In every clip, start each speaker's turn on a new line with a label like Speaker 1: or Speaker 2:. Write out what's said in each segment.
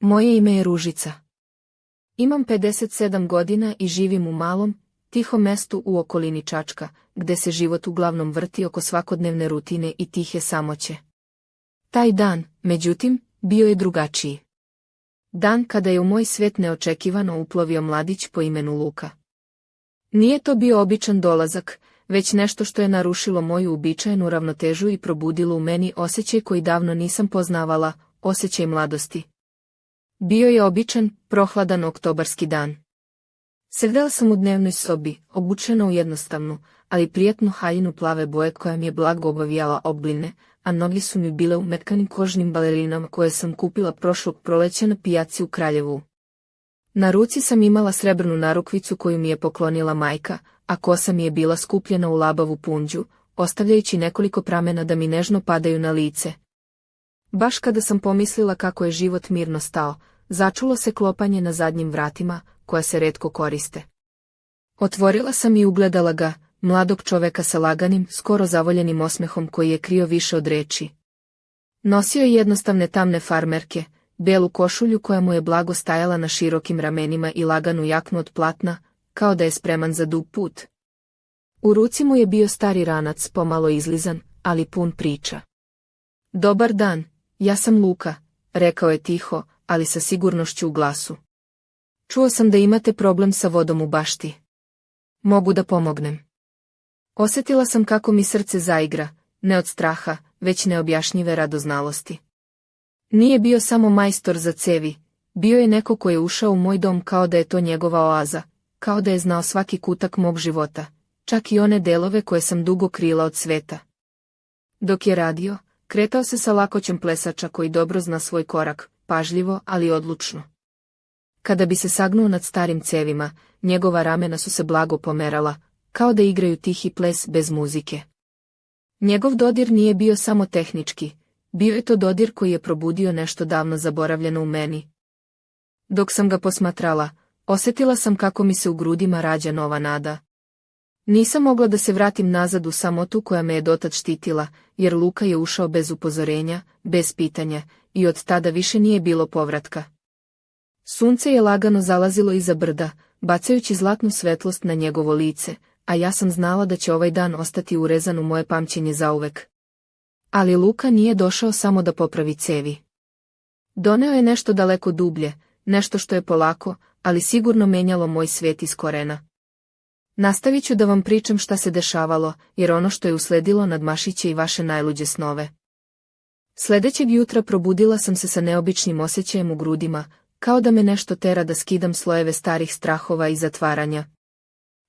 Speaker 1: Moje ime je Ružica. Imam 57 godina i živim u malom, tihom mestu u okolini Čačka, gde se život uglavnom vrti oko svakodnevne rutine i tihe samoće. Taj dan, međutim, bio je drugačiji. Dan kada je u moj svet neočekivano uplovio mladić po imenu Luka. Nije to bio običan dolazak, već nešto što je narušilo moju uobičajenu ravnotežu i probudilo u meni osjećaj koji davno nisam poznavala, osjećaj mladosti. Bio je običan, prohladan oktobarski dan. Sedela sam u dnevnoj sobi, obučena u jednostavnu, ali prijatnu haljinu plave boje koja mi je blago obavijala obline, a noge su mi bile u metkanim kožnim balerinama koje sam kupila prošlog proleća na pijaci u Kraljevu. Na ruci sam imala srebrnu narukvicu koju mi je poklonila majka, a kosa mi je bila skupljena u labavu punđu, ostavljajući nekoliko pramena da mi nežno padaju na lice. Baš kada sam pomislila kako je život mirno stao, začulo se klopanje na zadnjim vratima, koja se retko koriste. Otvorila sam i ugledala ga, mladog čoveka sa laganim, skoro zavoljenim osmehom koji je krio više od reči. Nosio je jednostavne tamne farmerke, belu košulju koja mu je blago stajala na širokim ramenima i laganu jaknu od platna, kao da je spreman za dug put. U ruci mu je bio stari ranac, pomalo izlizan, ali pun priča. Dobar dan, ja sam Luka, rekao je tiho, ali sa sigurnošću u glasu. Čuo sam da imate problem sa vodom u bašti. Mogu da pomognem. Osjetila sam kako mi srce zaigra, ne od straha, već neobjašnjive radoznalosti. Nije bio samo majstor za cevi, bio je neko ko je ušao u moj dom kao da je to njegova oaza, kao da je znao svaki kutak mog života, čak i one delove koje sam dugo krila od sveta. Dok je radio, kretao se sa lakoćom plesača koji dobro zna svoj korak, pažljivo, ali odlučno. Kada bi se sagnuo nad starim cevima, njegova ramena su se blago pomerala, kao da igraju tihi ples bez muzike. Njegov dodir nije bio samo tehnički, bio je to dodir koji je probudio nešto davno zaboravljeno u meni. Dok sam ga posmatrala, osjetila sam kako mi se u grudima rađa nova nada. Nisam mogla da se vratim nazad u samotu koja me je dotad štitila, jer Luka je ušao bez upozorenja, bez pitanja, i od tada više nije bilo povratka. Sunce je lagano zalazilo iza brda, bacajući zlatnu svetlost na njegovo lice, a ja sam znala da će ovaj dan ostati urezan u moje pamćenje zauvek. Ali Luka nije došao samo da popravi cevi. Doneo je nešto daleko dublje, nešto što je polako, ali sigurno menjalo moj svijet iz korena. Nastavit ću da vam pričam šta se dešavalo, jer ono što je usledilo nadmašiće i vaše najluđe snove. Sledećeg jutra probudila sam se sa neobičnim osjećajem u grudima, kao da me nešto tera da skidam slojeve starih strahova i zatvaranja.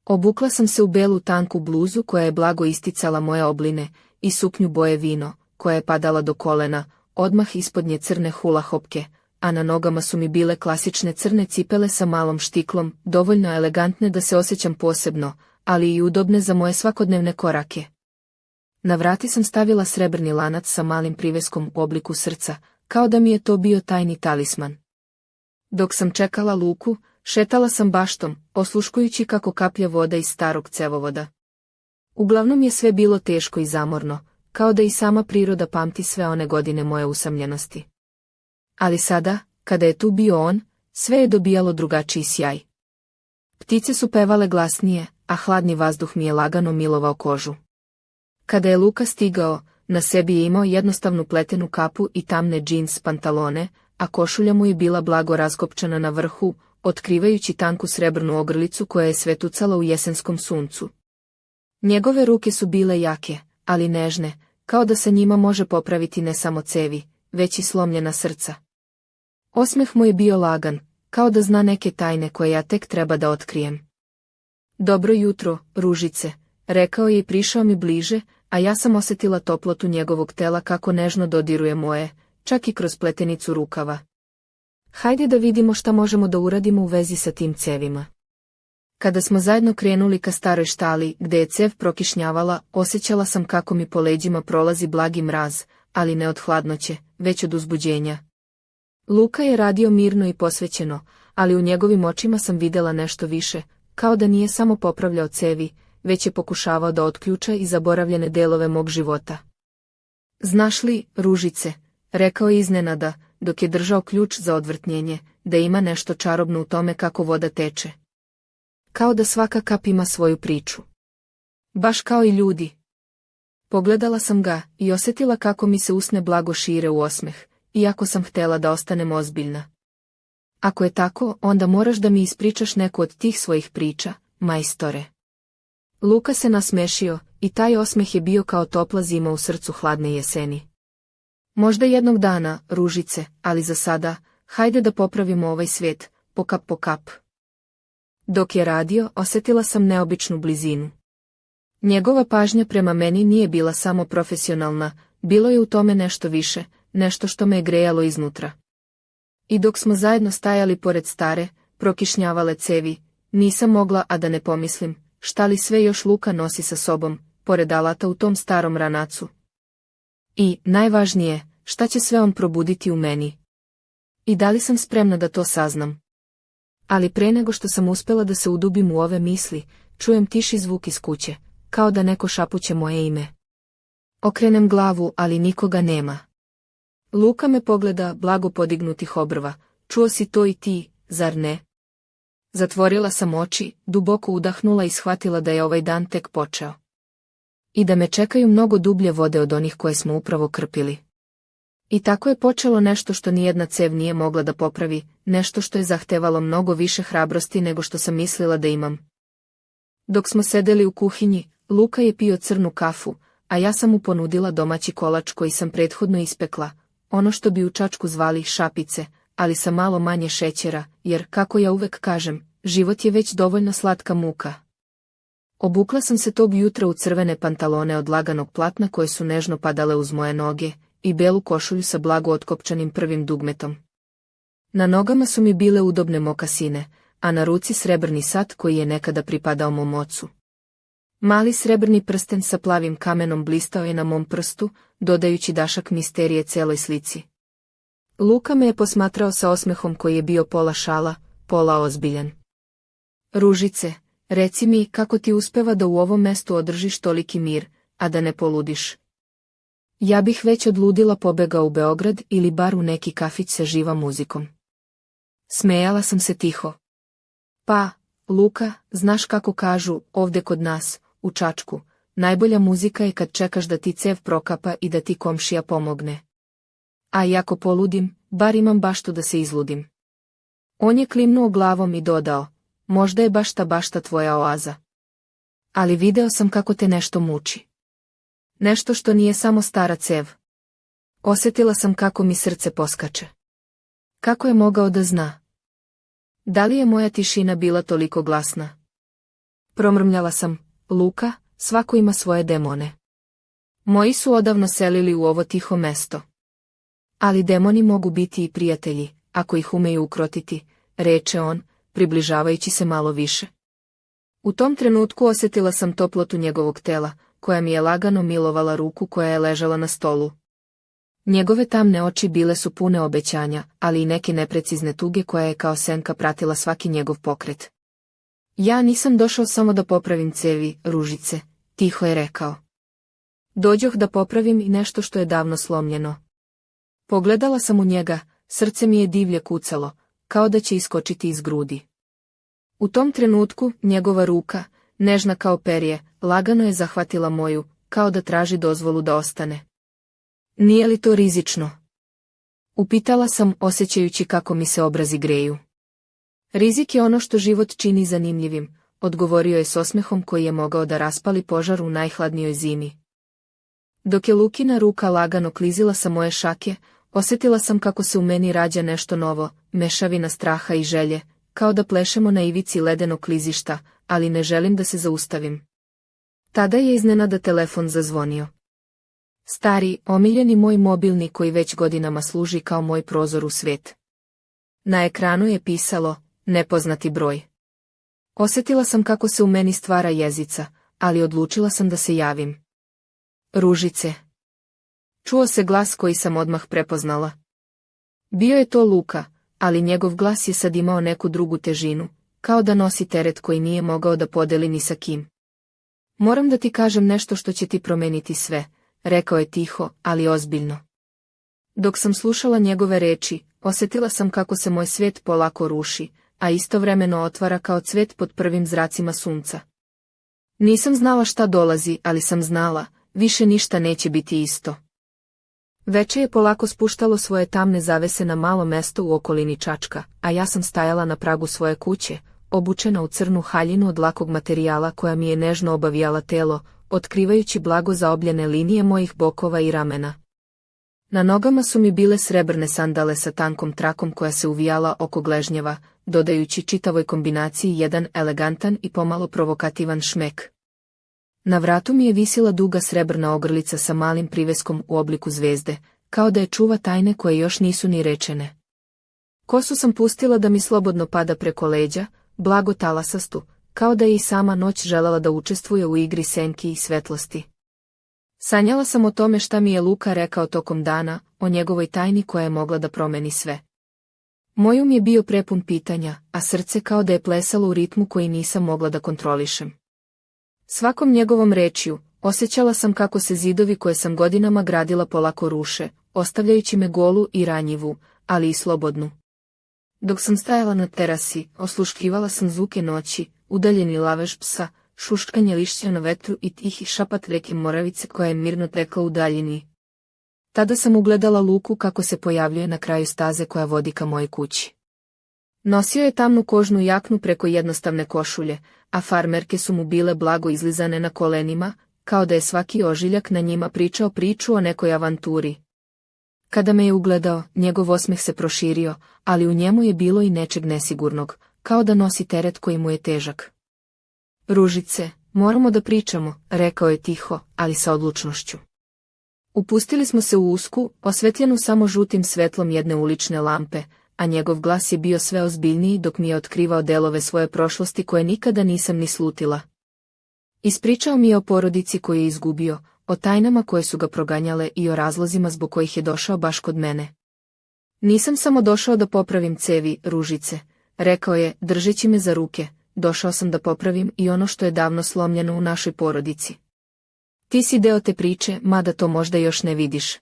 Speaker 1: Obukla sam se u belu tanku bluzu koja je blago isticala moje obline, i suknju boje vino, koja je padala do kolena, odmah ispod nje crne hula hopke, a na nogama su mi bile klasične crne cipele sa malom štiklom, dovoljno elegantne da se osjećam posebno, ali i udobne za moje svakodnevne korake. Na vrati sam stavila srebrni lanac sa malim priveskom u obliku srca, kao da mi je to bio tajni talisman. Dok sam čekala Luku, šetala sam baštom, osluškujući kako kaplja voda iz starog cevovoda. Uglavnom je sve bilo teško i zamorno, kao da i sama priroda pamti sve one godine moje usamljenosti. Ali sada, kada je tu bio on, sve je dobijalo drugačiji sjaj. Ptice su pevale glasnije, a hladni vazduh mi je lagano milovao kožu. Kada je Luka stigao, na sebi je imao jednostavnu pletenu kapu i tamne džins pantalone, a košulja mu je bila blago raskopčana na vrhu, otkrivajući tanku srebrnu ogrlicu koja je svetucala u jesenskom suncu. Njegove ruke su bile jake, ali nežne, kao da sa njima može popraviti ne samo cevi, već i slomljena srca. Osmeh mu je bio lagan, kao da zna neke tajne koje ja tek treba da otkrijem. Dobro jutro, Ružice, rekao je i prišao mi bliže, a ja sam osjetila toplotu njegovog tela kako nežno dodiruje moje, čak i kroz pletenicu rukava. Hajde da vidimo šta možemo da uradimo u vezi sa tim cevima. Kada smo zajedno krenuli ka staroj štali, gde je cev prokišnjavala, osjećala sam kako mi po leđima prolazi blagi mraz, ali ne od hladnoće, već od uzbuđenja. Luka je radio mirno i posvećeno, ali u njegovim očima sam videla nešto više, kao da nije samo popravljao cevi, već je pokušavao da otključa i zaboravljene delove mog života. Znaš li, Ružice, rekao je iznenada, dok je držao ključ za odvrtnjenje, da ima nešto čarobno u tome kako voda teče. Kao da svaka kap ima svoju priču. Baš kao i ljudi. Pogledala sam ga i osjetila kako mi se usne blago šire u osmeh, iako sam htjela da ostanem ozbiljna. Ako je tako, onda moraš da mi ispričaš neku od tih svojih priča, majstore. Luka se nasmešio, i taj osmeh je bio kao topla zima u srcu hladne jeseni. Možda jednog dana, Ružice, ali za sada, hajde da popravimo ovaj svijet, po kap po kap. Dok je radio, osjetila sam neobičnu blizinu. Njegova pažnja prema meni nije bila samo profesionalna, bilo je u tome nešto više, nešto što me je grejalo iznutra. I dok smo zajedno stajali pored stare, prokišnjavale cevi, nisam mogla a da ne pomislim, šta li sve još Luka nosi sa sobom, pored alata u tom starom ranacu. I, najvažnije, šta će sve on probuditi u meni. I da li sam spremna da to saznam. Ali pre nego što sam uspjela da se udubim u ove misli, čujem tiši zvuk iz kuće, kao da neko šapuće moje ime. Okrenem glavu, ali nikoga nema. Luka me pogleda blago podignutih obrva, čuo si to i ti, zar ne? Zatvorila sam oči, duboko udahnula i shvatila da je ovaj dan tek počeo. I da me čekaju mnogo dublje vode od onih koje smo upravo krpili. I tako je počelo nešto što nijedna cev nije mogla da popravi, nešto što je zahtevalo mnogo više hrabrosti nego što sam mislila da imam. Dok smo sedeli u kuhinji, Luka je pio crnu kafu, a ja sam mu ponudila domaći kolač koji sam prethodno ispekla, ono što bi u Čačku zvali šapice, ali sa malo manje šećera, jer, kako ja uvek kažem, život je već dovoljno slatka muka. Obukla sam se tog jutra u crvene pantalone od laganog platna koje su nežno padale uz moje noge, i belu košulju sa blago otkopčanim prvim dugmetom. Na nogama su mi bile udobne mokasine, a na ruci srebrni sat koji je nekada pripadao mom ocu. Mali srebrni prsten sa plavim kamenom blistao je na mom prstu, dodajući dašak misterije celoj slici. Luka me je posmatrao sa osmehom koji je bio pola šala, pola ozbiljan. Ružice, reci mi kako ti uspeva da u ovom mestu održiš toliki mir, a da ne poludiš. Ja bih već odludila pobegao u Beograd ili bar u neki kafić sa živom muzikom. Smejala sam se tiho. Pa, Luka, znaš kako kažu, ovde kod nas, u Čačku, najbolja muzika je kad čekaš da ti cev prokapa i da ti komšija pomogne. A i ako poludim, bar imam baštu da se izludim. On je klimnuo glavom i dodao, možda je baš ta bašta tvoja oaza. Ali video sam kako te nešto muči. Nešto što nije samo stara cev. Osjetila sam kako mi srce poskače. Kako je mogao da zna? Da li je moja tišina bila toliko glasna? Promrmljala sam, Luka, svako ima svoje demone. Moji su odavno selili u ovo tiho mesto. Ali demoni mogu biti i prijatelji, ako ih umeju ukrotiti, reče on, približavajući se malo više. U tom trenutku osjetila sam toplotu njegovog tela, koja mi je lagano milovala ruku koja je ležala na stolu. Njegove tamne oči bile su pune obećanja, ali i neke neprecizne tuge koja je kao senka pratila svaki njegov pokret. Ja nisam došao samo da popravim cevi, Ružice, tiho je rekao. Dođoh da popravim i nešto što je davno slomljeno. Pogledala sam u njega, srce mi je divlje kucalo, kao da će iskočiti iz grudi. U tom trenutku, njegova ruka, nežna kao perje, lagano je zahvatila moju, kao da traži dozvolu da ostane. Nije li to rizično? Upitala sam, osjećajući kako mi se obrazi greju. Rizik je ono što život čini zanimljivim, odgovorio je s osmehom koji je mogao da raspali požar u najhladnijoj zimi. Dok je Lukina ruka lagano klizila sa moje šake, osjetila sam kako se u meni rađa nešto novo, mešavina straha i želje, kao da plešemo na ivici ledenog klizišta, ali ne želim da se zaustavim. Tada je iznenada telefon zazvonio. Stari, omiljeni moj mobilni koji već godinama služi kao moj prozor u svijet. Na ekranu je pisalo, nepoznati broj. Osjetila sam kako se u meni stvara jezica, ali odlučila sam da se javim. Ružice. Čuo se glas koji sam odmah prepoznala. Bio je to Luka, ali njegov glas je sad imao neku drugu težinu, kao da nosi teret koji nije mogao da podeli ni sa kim. Moram da ti kažem nešto što će ti promeniti sve, rekao je tiho, ali ozbiljno. Dok sam slušala njegove reči, osjetila sam kako se moj svijet polako ruši, a istovremeno otvara kao cvet pod prvim zracima sunca. Nisam znala šta dolazi, ali sam znala, više ništa neće biti isto. Veče je polako spuštalo svoje tamne zavese na malo mesto u okolini Čačka, a ja sam stajala na pragu svoje kuće, obučena u crnu haljinu od lakog materijala koja mi je nežno obavijala telo, otkrivajući blago zaobljene linije mojih bokova i ramena. Na nogama su mi bile srebrne sandale sa tankom trakom koja se uvijala oko gležnjeva, dodajući čitavoj kombinaciji jedan elegantan i pomalo provokativan šmek. Na vratu mi je visila duga srebrna ogrlica sa malim priveskom u obliku zvezde, kao da je čuva tajne koje još nisu ni rečene. Kosu sam pustila da mi slobodno pada preko leđa, blago talasastu, kao da je i sama noć želela da učestvuje u igri senki i svetlosti. Sanjala sam o tome šta mi je Luka rekao tokom dana, o njegovoj tajni koja je mogla da promeni sve. Moj um je bio prepun pitanja, a srce kao da je plesalo u ritmu koji nisam mogla da kontrolišem. Svakom njegovom rečju, osjećala sam kako se zidovi koje sam godinama gradila polako ruše, ostavljajući me golu i ranjivu, ali i slobodnu. Dok sam stajala na terasi, osluškivala sam zvuke noći, udaljeni lavež psa, šuškanje lišća na vetru i tihi šapat reke Moravice koja je mirno tekla u daljini. Tada sam ugledala Luku kako se pojavljuje na kraju staze koja vodi ka mojoj kući. Nosio je tamnu kožnu jaknu preko jednostavne košulje, a farmerke su mu bile blago izlizane na kolenima, kao da je svaki ožiljak na njima pričao priču o nekoj avanturi. Kada me je ugledao, njegov osmeh se proširio, ali u njemu je bilo i nečeg nesigurnog, kao da nosi teret koji mu je težak. Ružice, moramo da pričamo, rekao je tiho, ali sa odlučnošću. Upustili smo se u usku, osvetljenu samo žutim svetlom jedne ulične lampe, a njegov glas je bio sve ozbiljniji dok mi je otkrivao delove svoje prošlosti koje nikada nisam ni slutila. Ispričao mi je o porodici koju je izgubio, o tajnama koje su ga proganjale i o razlozima zbog kojih je došao baš kod mene. Nisam samo došao da popravim cevi, Ružice, rekao je, držeći me za ruke, došao sam da popravim i ono što je davno slomljeno u našoj porodici. Ti si deo te priče, mada to možda još ne vidiš.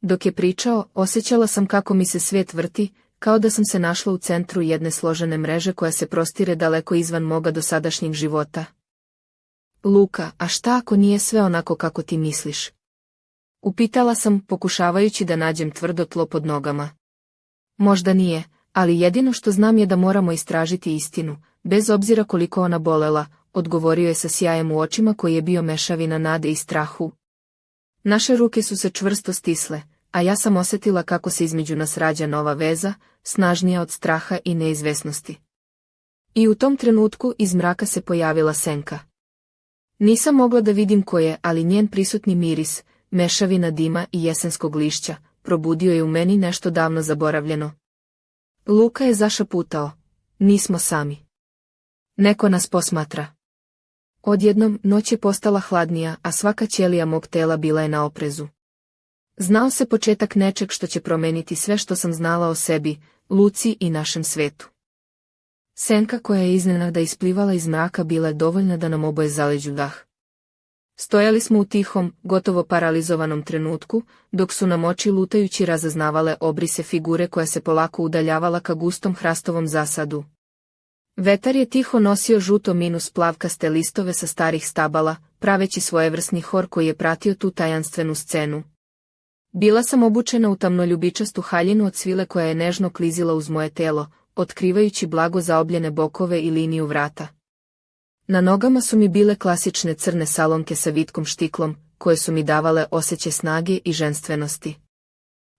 Speaker 1: Dok je pričao, osjećala sam kako mi se svijet vrti, kao da sam se našla u centru jedne složene mreže koja se prostire daleko izvan moga dosadašnjeg života. Luka, a šta ako nije sve onako kako ti misliš? Upitala sam, pokušavajući da nađem tvrdo tlo pod nogama. Možda nije, ali jedino što znam je da moramo istražiti istinu, bez obzira koliko ona bolela, odgovorio je sa sjajem u očima koji je bio mešavina nade i strahu. Naše ruke su se čvrsto stisle, a ja sam osjetila kako se između nas rađa nova veza, snažnija od straha i neizvesnosti. I u tom trenutku iz mraka se pojavila senka. Nisam mogla da vidim ko je, ali njen prisutni miris, mešavina dima i jesenskog lišća, probudio je u meni nešto davno zaboravljeno. Luka je zašaputao, nismo sami. Neko nas posmatra. Odjednom, noć je postala hladnija, a svaka ćelija mog tela bila je na oprezu. Znao se početak nečeg što će promeniti sve što sam znala o sebi, Luci i našem svetu. Senka koja je iznenada isplivala iz mraka bila je dovoljna da nam oboje zaleđu dah. Stojali smo u tihom, gotovo paralizovanom trenutku, dok su nam oči lutajući razaznavale obrise figure koja se polako udaljavala ka gustom hrastovom zasadu. Vetar je tiho nosio žuto minus plavkaste listove sa starih stabala, praveći svojevrsni hor koji je pratio tu tajanstvenu scenu. Bila sam obučena u tamnoljubičastu haljinu od svile koja je nežno klizila uz moje telo, otkrivajući blago zaobljene bokove i liniju vrata. Na nogama su mi bile klasične crne salonke sa vitkom štiklom, koje su mi davale osjećaj snage i ženstvenosti.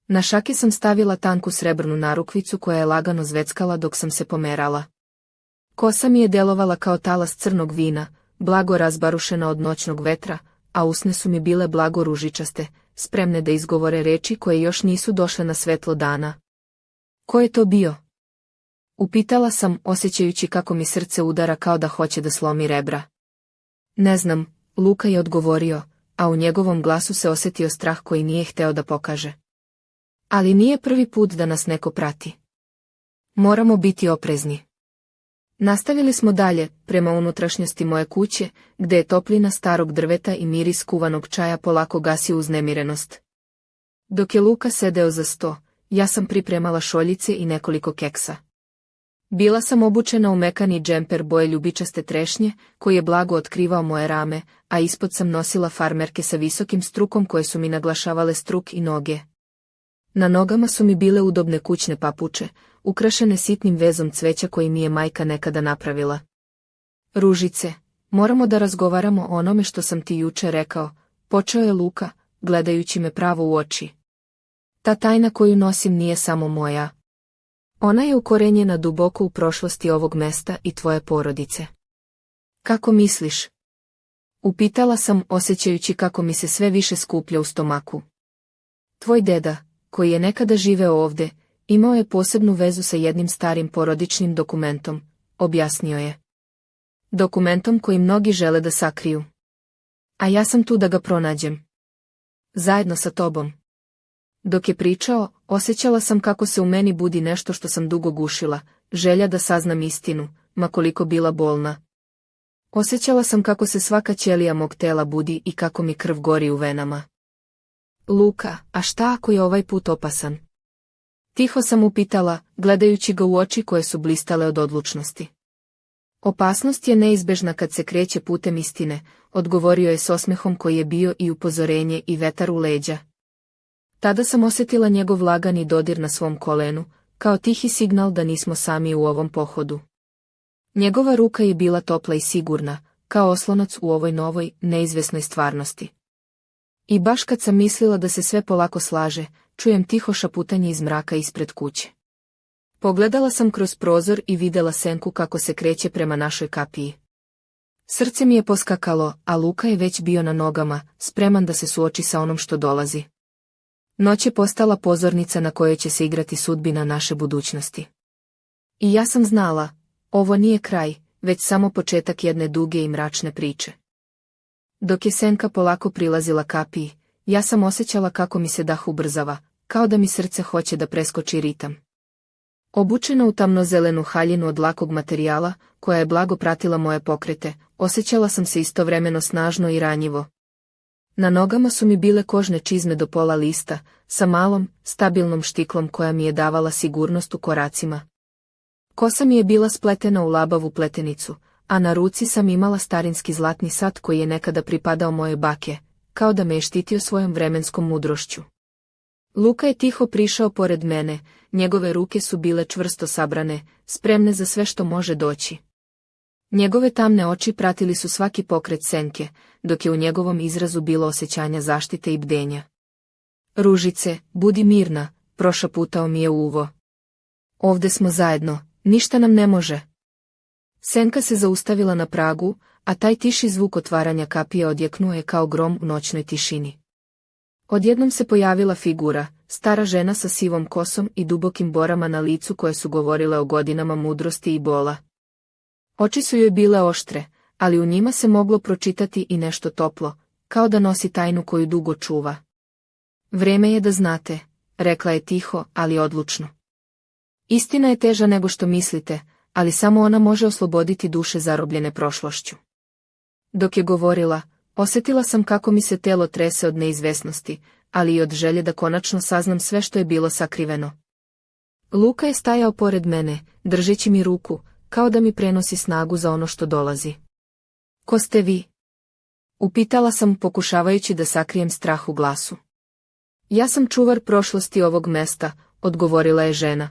Speaker 1: Na šake sam stavila tanku srebrnu narukvicu koja je lagano zveckala dok sam se pomerala. Kosa mi je delovala kao talas crnog vina, blago razbarušena od noćnog vetra, a usne su mi bile blago ružičaste, spremne da izgovore reči koje još nisu došle na svetlo dana. Ko je to bio? Upitala sam, osjećajući kako mi srce udara kao da hoće da slomi rebra. Ne znam, Luka je odgovorio, a u njegovom glasu se osjetio strah koji nije hteo da pokaže. Ali nije prvi put da nas neko prati. Moramo biti oprezni. Nastavili smo dalje, prema unutrašnjosti moje kuće, gde je toplina starog drveta i miris kuvanog čaja polako gasio uznemirenost. Dok je Luka sedeo za sto, ja sam pripremala šoljice i nekoliko keksa. Bila sam obučena u mekani džemper boje ljubičaste trešnje, koji je blago otkrivao moje rame, a ispod sam nosila farmerke sa visokim strukom koje su mi naglašavale struk i noge. Na nogama su mi bile udobne kućne papuče, ukrašene sitnim vezom cveća koji mi je majka nekada napravila. Ružice, moramo da razgovaramo o onome što sam ti juče rekao, počeo je Luka, gledajući me pravo u oči. Ta tajna koju nosim nije samo moja. Ona je ukorenjena duboko u prošlosti ovog mesta i tvoje porodice. Kako misliš? Upitala sam, osjećajući kako mi se sve više skuplja u stomaku. Tvoj deda, koji je nekada živeo ovde, imao je posebnu vezu sa jednim starim porodičnim dokumentom, objasnio je. Dokumentom koji mnogi žele da sakriju. A ja sam tu da ga pronađem. Zajedno sa tobom. Dok je pričao, osjećala sam kako se u meni budi nešto što sam dugo gušila, želja da saznam istinu, ma koliko bila bolna. Osjećala sam kako se svaka ćelija mog tela budi i kako mi krv gori u venama. Luka, a šta ako je ovaj put opasan? Tiho sam upitala, gledajući ga u oči koje su blistale od odlučnosti. Opasnost je neizbežna kad se kreće putem istine, odgovorio je s osmehom koji je bio i upozorenje i vetar u leđa. Tada sam osjetila njegov lagani dodir na svom kolenu, kao tihi signal da nismo sami u ovom pohodu. Njegova ruka je bila topla i sigurna, kao oslonac u ovoj novoj, neizvesnoj stvarnosti. I baš kad sam mislila da se sve polako slaže, čujem tiho šaputanje iz mraka ispred kuće. Pogledala sam kroz prozor i videla senku kako se kreće prema našoj kapiji. Srce mi je poskakalo, a Luka je već bio na nogama, spreman da se suoči sa onom što dolazi. Noć je postala pozornica na kojoj će se igrati sudbina naše budućnosti. I ja sam znala, ovo nije kraj, već samo početak jedne duge i mračne priče. Dok je senka polako prilazila kapiji, ja sam osjećala kako mi se dah ubrzava, kao da mi srce hoće da preskoči ritam. Obučena u tamnozelenu haljinu od lakog materijala, koja je blago pratila moje pokrete, osjećala sam se istovremeno snažno i ranjivo. Na nogama su mi bile kožne čizme do pola lista, sa malom, stabilnom štiklom koja mi je davala sigurnost u koracima. Kosa mi je bila spletena u labavu pletenicu, a na ruci sam imala starinski zlatni sat koji je nekada pripadao moje bake, kao da me je štitio svojom vremenskom mudrošću. Luka je tiho prišao pored mene, njegove ruke su bile čvrsto sabrane, spremne za sve što može doći. Njegove tamne oči pratili su svaki pokret senke, dok je u njegovom izrazu bilo osjećanja zaštite i bdenja. Ružice, budi mirna, prošaputao mi je u uvo. Ovde smo zajedno, ništa nam ne može. Senka se zaustavila na pragu, a taj tiši zvuk otvaranja kapije odjeknuo je kao grom u noćnoj tišini. Odjednom se pojavila figura, stara žena sa sivom kosom i dubokim borama na licu koje su govorile o godinama mudrosti i bola. Oči su joj bile oštre, ali u njima se moglo pročitati i nešto toplo, kao da nosi tajnu koju dugo čuva. Vreme je da znate, rekla je tiho, ali odlučno. Istina je teža nego što mislite, ali samo ona može osloboditi duše zarobljene prošlošću. Dok je govorila, osjetila sam kako mi se telo trese od neizvesnosti, ali i od želje da konačno saznam sve što je bilo sakriveno. Luka je stajao pored mene, držeći mi ruku, kao da mi prenosi snagu za ono što dolazi. Ko ste vi? Upitala sam, pokušavajući da sakrijem strah u glasu. Ja sam čuvar prošlosti ovog mesta, odgovorila je žena.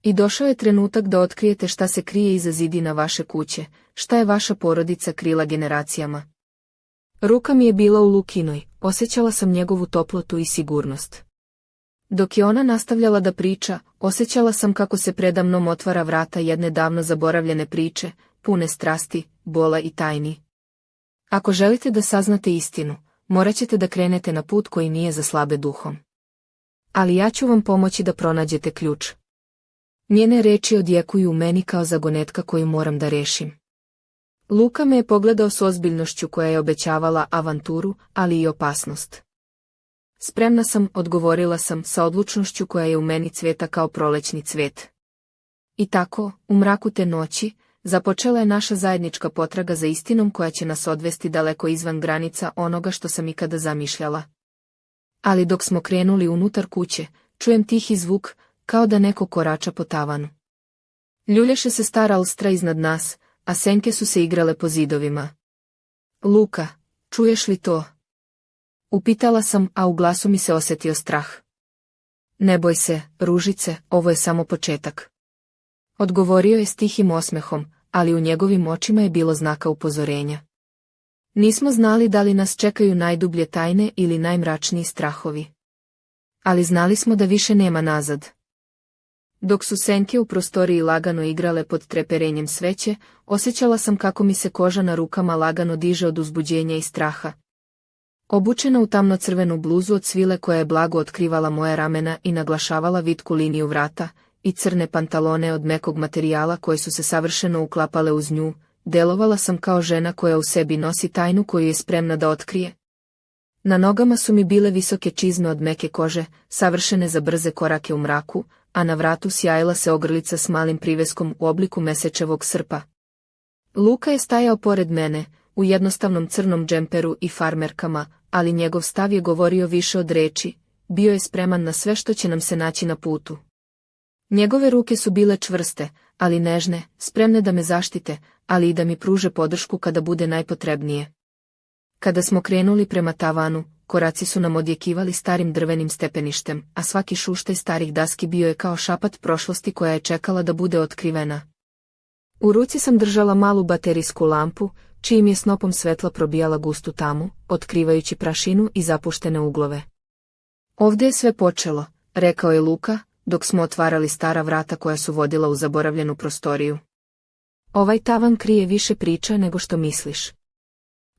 Speaker 1: I došao je trenutak da otkrijete šta se krije iza zidina vaše kuće, šta je vaša porodica krila generacijama. Ruka mi je bila u Lukinoj, osjećala sam njegovu toplotu i sigurnost. Dok je ona nastavljala da priča, osjećala sam kako se predamnom otvara vrata jedne davno zaboravljene priče, pune strasti, bola i tajni. Ako želite da saznate istinu, morat ćete da krenete na put koji nije za slabe duhom. Ali ja ću vam pomoći da pronađete ključ. Njene reči odjekuju u meni kao zagonetka koju moram da rešim. Luka me je pogledao s ozbiljnošću koja je obećavala avanturu, ali i opasnost. Spremna sam, odgovorila sam sa odlučnošću koja je u meni cveta kao prolećni cvet. I tako, u mraku te noći, započela je naša zajednička potraga za istinom koja će nas odvesti daleko izvan granica onoga što sam ikada zamišljala. Ali dok smo krenuli unutar kuće, čujem tihi zvuk, kao da neko korača po tavanu. Ljuljaše se stara Alstra iznad nas, a senke su se igrale po zidovima. Luka, čuješ li to? Upitala sam, a u glasu mi se osjetio strah. Ne boj se, Ružice, ovo je samo početak. Odgovorio je s tihim osmehom, ali u njegovim očima je bilo znaka upozorenja. Nismo znali da li nas čekaju najdublje tajne ili najmračniji strahovi. Ali znali smo da više nema nazad. Dok su senke u prostoriji lagano igrale pod treperenjem sveće, osjećala sam kako mi se koža na rukama lagano diže od uzbuđenja i straha. Obučena u tamno-crvenu bluzu od svile koja je blago otkrivala moja ramena i naglašavala vitku liniju vrata, i crne pantalone od mekog materijala koje su se savršeno uklapale uz nju, delovala sam kao žena koja u sebi nosi tajnu koju je spremna da otkrije. Na nogama su mi bile visoke čizme od meke kože, savršene za brze korake u mraku, a na vratu sjajila se ogrlica s malim priveskom u obliku mesečevog srpa. Luka je stajao pored mene, u jednostavnom crnom džemperu i farmerkama, ali njegov stav je govorio više od reči, bio je spreman na sve što će nam se naći na putu. Njegove ruke su bile čvrste, ali nežne, spremne da me zaštite, ali i da mi pruže podršku kada bude najpotrebnije. Kada smo krenuli prema tavanu, koraci su nam odjekivali starim drvenim stepeništem, a svaki šuštaj starih daski bio je kao šapat prošlosti koja je čekala da bude otkrivena. U ruci sam držala malu baterijsku lampu, čijim je snopom svetla probijala gustu tamu, otkrivajući prašinu i zapuštene uglove. Ovdje je sve počelo, rekao je Luka, dok smo otvarali stara vrata koja su vodila u zaboravljenu prostoriju. Ovaj tavan krije više priča nego što misliš.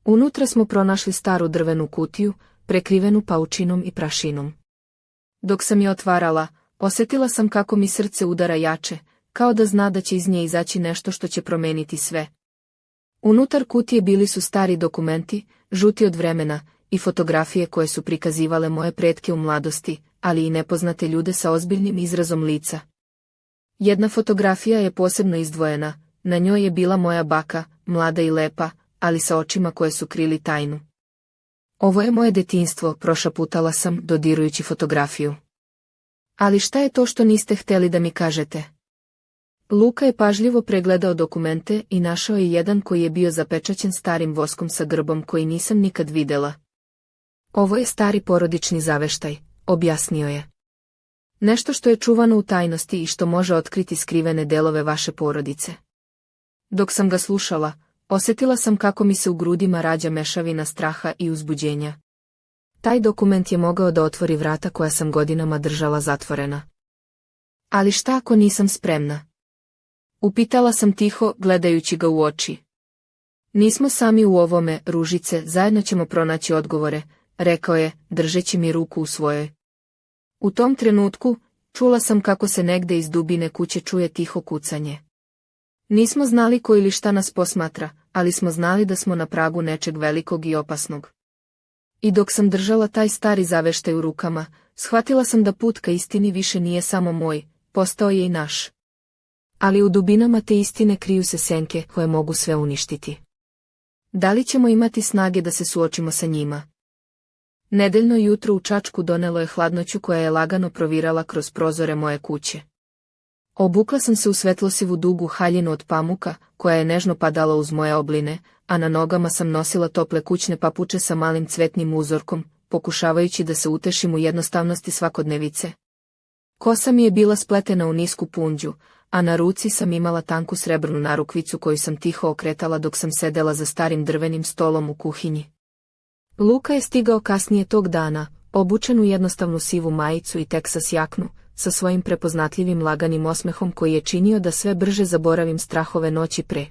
Speaker 1: Unutra smo pronašli staru drvenu kutiju, prekrivenu paučinom i prašinom. Dok sam je otvarala, osjetila sam kako mi srce udara jače, kao da zna da će iz nje izaći nešto što će promeniti sve. Unutar kutije bili su stari dokumenti, žuti od vremena, i fotografije koje su prikazivale moje pretke u mladosti, ali i nepoznate ljude sa ozbiljnim izrazom lica. Jedna fotografija je posebno izdvojena, na njoj je bila moja baka, mlada i lepa, ali sa očima koje su krili tajnu. Ovo je moje detinjstvo, prošaputala sam, dodirujući fotografiju. Ali šta je to što niste htjeli da mi kažete? Luka je pažljivo pregledao dokumente i našao je jedan koji je bio zapečaćen starim voskom sa grbom koji nisam nikad vidjela. Ovo je stari porodični zaveštaj, objasnio je. Nešto što je čuvano u tajnosti i što može otkriti skrivene delove vaše porodice. Dok sam ga slušala, osjetila sam kako mi se u grudima rađa mešavina straha i uzbuđenja. Taj dokument je mogao da otvori vrata koja sam godinama držala zatvorena. Ali šta ako nisam spremna? Upitala sam tiho, gledajući ga u oči. Nismo sami u ovome, Ružice, zajedno ćemo pronaći odgovore, rekao je, držeći mi ruku u svojoj. U tom trenutku, čula sam kako se negde iz dubine kuće čuje tiho kucanje. Nismo znali ko ili šta nas posmatra, ali smo znali da smo na pragu nečeg velikog i opasnog. I dok sam držala taj stari zaveštaj u rukama, shvatila sam da put ka istini više nije samo moj, postao je i naš. Ali u dubinama te istine kriju se senke koje mogu sve uništiti. Da li ćemo imati snage da se suočimo sa njima? Nedeljno jutro u Čačku donelo je hladnoću koja je lagano provirala kroz prozore moje kuće. Obukla sam se u svetlosivu dugu haljinu od pamuka, koja je nežno padala uz moje obline, a na nogama sam nosila tople kućne papuče sa malim cvetnim uzorkom, pokušavajući da se utešim u jednostavnosti svakodnevice. Kosa mi je bila spletena u nisku punđu, a na ruci sam imala tanku srebrnu narukvicu koju sam tiho okretala dok sam sedela za starim drvenim stolom u kuhinji. Luka je stigao kasnije tog dana, obučen u jednostavnu sivu majicu i teksas jaknu, sa svojim prepoznatljivim laganim osmehom koji je činio da sve brže zaboravim strahove noći pre.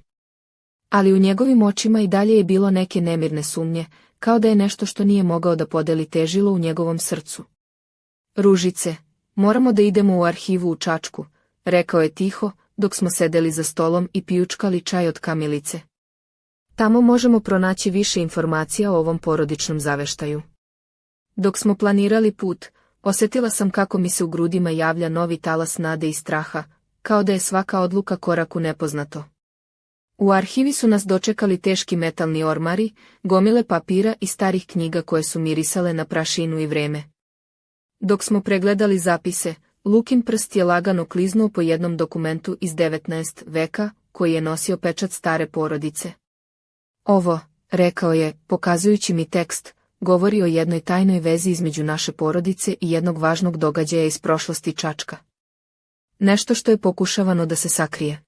Speaker 1: Ali u njegovim očima i dalje je bilo neke nemirne sumnje, kao da je nešto što nije mogao da podeli težilo u njegovom srcu. Ružice, moramo da idemo u arhivu u Čačku, rekao je tiho, dok smo sedeli za stolom i pijučkali čaj od kamilice. Tamo možemo pronaći više informacija o ovom porodičnom zaveštaju. Dok smo planirali put, osjetila sam kako mi se u grudima javlja novi talas nade i straha, kao da je svaka odluka korak u nepoznato. U arhivi su nas dočekali teški metalni ormari, gomile papira i starih knjiga koje su mirisale na prašinu i vreme. Dok smo pregledali zapise, Lukin prst je lagano kliznuo po jednom dokumentu iz 19. veka, koji je nosio pečat stare porodice. Ovo, rekao je, pokazujući mi tekst, govori o jednoj tajnoj vezi između naše porodice i jednog važnog događaja iz prošlosti Čačka. Nešto što je pokušavano da se sakrije.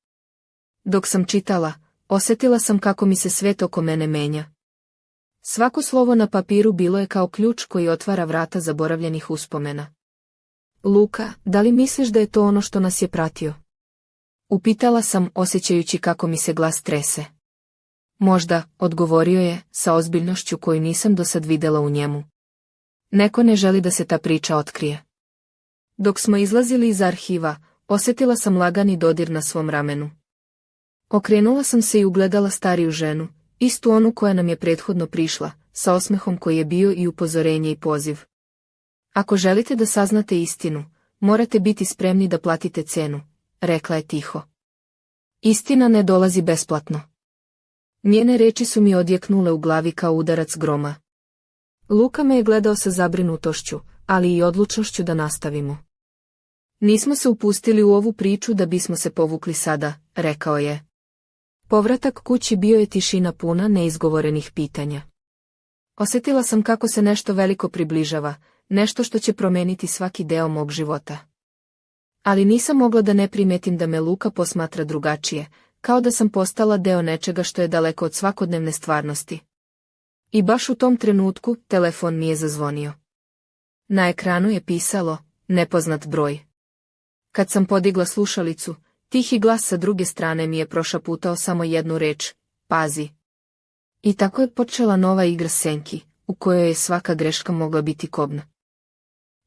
Speaker 1: Dok sam čitala, osjetila sam kako mi se svet oko mene menja. Svako slovo na papiru bilo je kao ključ koji otvara vrata zaboravljenih uspomena. Luka, da li misliš da je to ono što nas je pratio? Upitala sam, osjećajući kako mi se glas trese. Možda, odgovorio je, sa ozbiljnošću koju nisam do sad vidjela u njemu. Neko ne želi da se ta priča otkrije. Dok smo izlazili iz arhiva, osjetila sam lagani dodir na svom ramenu. Okrenula sam se i ugledala stariju ženu, istu onu koja nam je prethodno prišla, sa osmehom koji je bio i upozorenje i poziv. Ako želite da saznate istinu, morate biti spremni da platite cenu, rekla je tiho. Istina ne dolazi besplatno. Njene reči su mi odjeknule u glavi kao udarac groma. Luka me je gledao sa zabrinutošću, ali i odlučnošću da nastavimo. Nismo se upustili u ovu priču da bismo se povukli sada, rekao je. Povratak kući bio je tišina puna neizgovorenih pitanja. Osjetila sam kako se nešto veliko približava, nešto što će promeniti svaki deo mog života. Ali nisam mogla da ne primetim da me Luka posmatra drugačije, kao da sam postala deo nečega što je daleko od svakodnevne stvarnosti. I baš u tom trenutku telefon mi je zazvonio. Na ekranu je pisalo, nepoznat broj. Kad sam podigla slušalicu, tihi glas sa druge strane mi je prošaputao samo jednu reč, pazi. I tako je počela nova igra senki, u kojoj je svaka greška mogla biti kobna.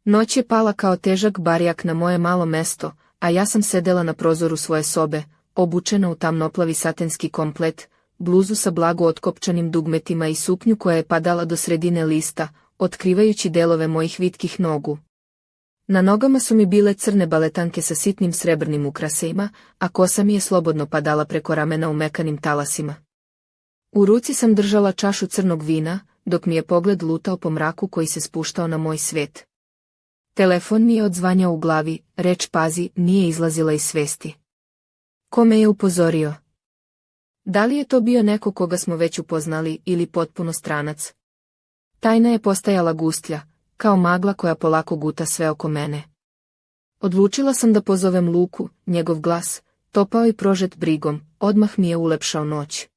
Speaker 1: Noć je pala kao težak barjak na moje malo mesto, a ja sam sedela na prozoru svoje sobe, obučena u tamnoplavi satenski komplet, bluzu sa blago otkopčanim dugmetima i suknju koja je padala do sredine lista, otkrivajući delove mojih vitkih nogu. Na nogama su mi bile crne baletanke sa sitnim srebrnim ukrasima, a kosa mi je slobodno padala preko ramena u mekanim talasima. U ruci sam držala čašu crnog vina, dok mi je pogled lutao po mraku koji se spuštao na moj svet. Telefon mi je odzvanjao u glavi, reč pazi nije izlazila iz svesti. Ko me je upozorio? Da li je to bio neko koga smo već upoznali ili potpuno stranac? Tajna je postajala gustlja, kao magla koja polako guta sve oko mene. Odlučila sam da pozovem Luku, njegov glas, topao i prožet brigom, odmah mi je ulepšao noć.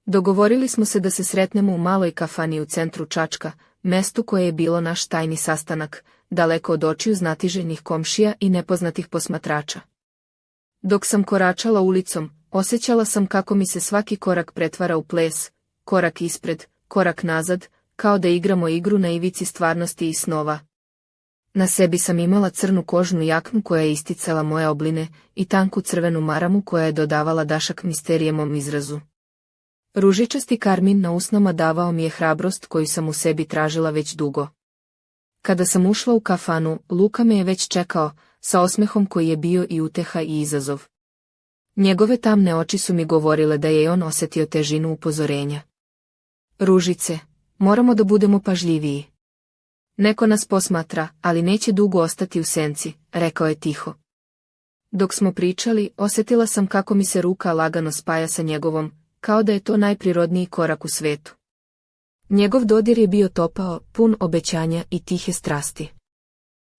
Speaker 1: Dogovorili smo se da se sretnemo u maloj kafani u centru Čačka, mestu koje je bilo naš tajni sastanak, daleko od očiju znatiženih komšija i nepoznatih posmatrača. Dok sam koračala ulicom, osjećala sam kako mi se svaki korak pretvara u ples, korak ispred, korak nazad, kao da igramo igru na ivici stvarnosti i snova. Na sebi sam imala crnu kožnu jaknu koja je isticala moje obline i tanku crvenu maramu koja je dodavala dašak misterije mom izrazu. Ružičasti karmin na usnama davao mi je hrabrost koju sam u sebi tražila već dugo. Kada sam ušla u kafanu, Luka me je već čekao, sa osmehom koji je bio i uteha i izazov. Njegove tamne oči su mi govorile da je i on osjetio težinu upozorenja. Ružice, moramo da budemo pažljiviji. Neko nas posmatra, ali neće dugo ostati u senci, rekao je tiho. Dok smo pričali, osjetila sam kako mi se ruka lagano spaja sa njegovom, kao da je to najprirodniji korak u svetu. Njegov dodir je bio topao, pun obećanja i tihe strasti.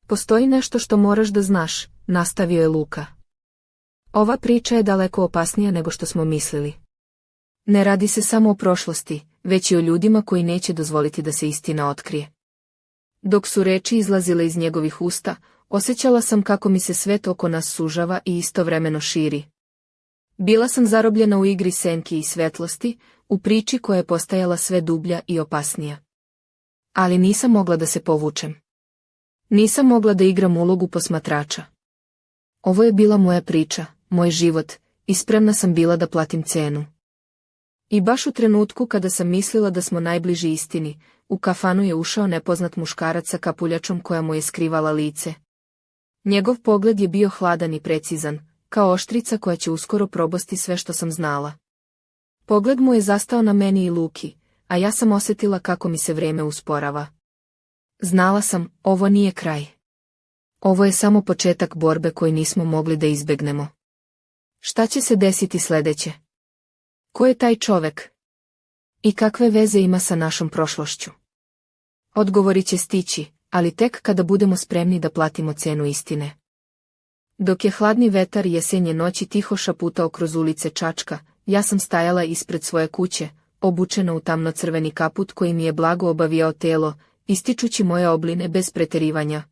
Speaker 1: Postoji nešto što moraš da znaš, nastavio je Luka. Ova priča je daleko opasnija nego što smo mislili. Ne radi se samo o prošlosti, već i o ljudima koji neće dozvoliti da se istina otkrije. Dok su reči izlazile iz njegovih usta, osjećala sam kako mi se svet oko nas sužava i istovremeno širi. Bila sam zarobljena u igri senki i svetlosti, u priči koja je postajala sve dublja i opasnija. Ali nisam mogla da se povučem. Nisam mogla da igram ulogu posmatrača. Ovo je bila moja priča, moj život, i spremna sam bila da platim cenu. I baš u trenutku kada sam mislila da smo najbliži istini, u kafanu je ušao nepoznat muškarac sa kapuljačom koja mu je skrivala lice. Njegov pogled je bio hladan i precizan, kao oštrica koja će uskoro probosti sve što sam znala. Pogled mu je zastao na meni i Luki, a ja sam osjetila kako mi se vreme usporava. Znala sam, ovo nije kraj. Ovo je samo početak borbe koju nismo mogli da izbegnemo. Šta će se desiti sljedeće? Ko je taj čovek? I kakve veze ima sa našom prošlošću? Odgovori će stići, ali tek kada budemo spremni da platimo cenu istine. Dok je hladni vetar jesenje noći tiho šaputao kroz ulice Čačka, ja sam stajala ispred svoje kuće, obučena u tamno-crveni kaput koji mi je blago obavijao telo, ističući moje obline bez preterivanja.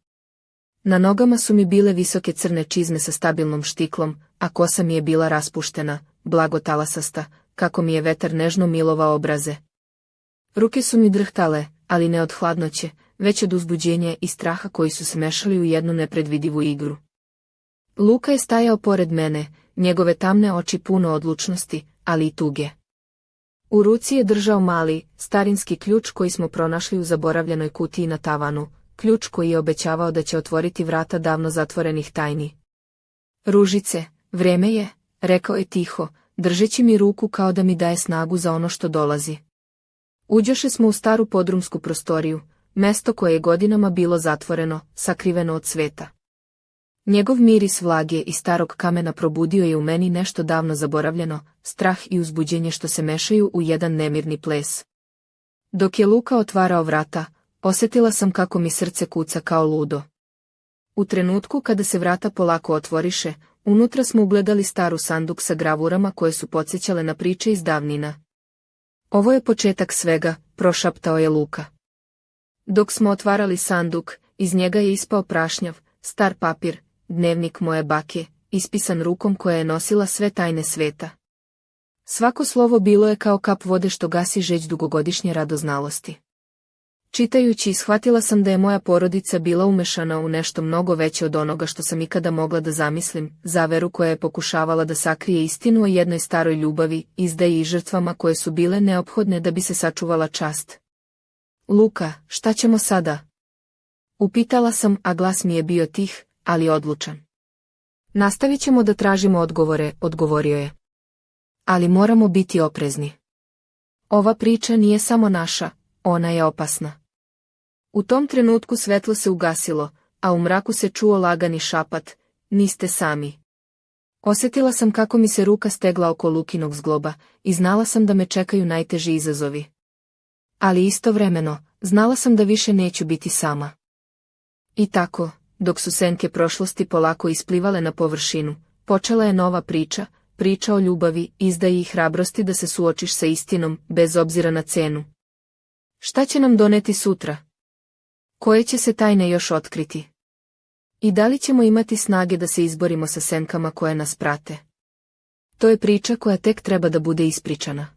Speaker 1: Na nogama su mi bile visoke crne čizme sa stabilnom štiklom, a kosa mi je bila raspuštena, blago talasasta, kako mi je vetar nežno milovao obraze. Ruke su mi drhtale, ali ne od hladnoće, već od uzbuđenja i straha koji su se mešali u jednu nepredvidivu igru. Luka je stajao pored mene, njegove tamne oči puno odlučnosti, ali i tuge. U ruci je držao mali, starinski ključ koji smo pronašli u zaboravljenoj kutiji na tavanu, ključ koji je obećavao da će otvoriti vrata davno zatvorenih tajni. Ružice, vreme je, rekao je tiho, držeći mi ruku kao da mi daje snagu za ono što dolazi. Uđoše smo u staru podrumsku prostoriju, mesto koje je godinama bilo zatvoreno, sakriveno od sveta. Njegov miris vlage i starog kamena probudio je u meni nešto davno zaboravljeno, strah i uzbuđenje što se mešaju u jedan nemirni ples. Dok je Luka otvarao vrata, osjetila sam kako mi srce kuca kao ludo. U trenutku kada se vrata polako otvoriše, unutra smo ugledali staru sanduk sa gravurama koje su podsjećale na priče iz davnina. Ovo je početak svega, prošaptao je Luka. Dok smo otvarali sanduk, iz njega je ispao prašnjav, star papir, dnevnik moje bake, ispisan rukom koja je nosila sve tajne sveta. Svako slovo bilo je kao kap vode što gasi žeđ dugogodišnje radoznalosti. Čitajući, shvatila sam da je moja porodica bila umešana u nešto mnogo veće od onoga što sam ikada mogla da zamislim, zaveru koja je pokušavala da sakrije istinu o jednoj staroj ljubavi, izdaji i žrtvama koje su bile neophodne da bi se sačuvala čast. Luka, šta ćemo sada? Upitala sam, a glas mi je bio tih, ali odlučan. Nastavit ćemo da tražimo odgovore, odgovorio je. Ali moramo biti oprezni. Ova priča nije samo naša, ona je opasna. U tom trenutku svetlo se ugasilo, a u mraku se čuo lagani šapat, niste sami. Osjetila sam kako mi se ruka stegla oko Lukinog zgloba i znala sam da me čekaju najteži izazovi. Ali istovremeno, znala sam da više neću biti sama. I tako, dok su senke prošlosti polako isplivale na površinu, počela je nova priča, priča o ljubavi, izdaji i hrabrosti da se suočiš sa istinom, bez obzira na cenu. Šta će nam doneti sutra? Koje će se tajne još otkriti? I da li ćemo imati snage da se izborimo sa senkama koje nas prate? To je priča koja tek treba da bude ispričana.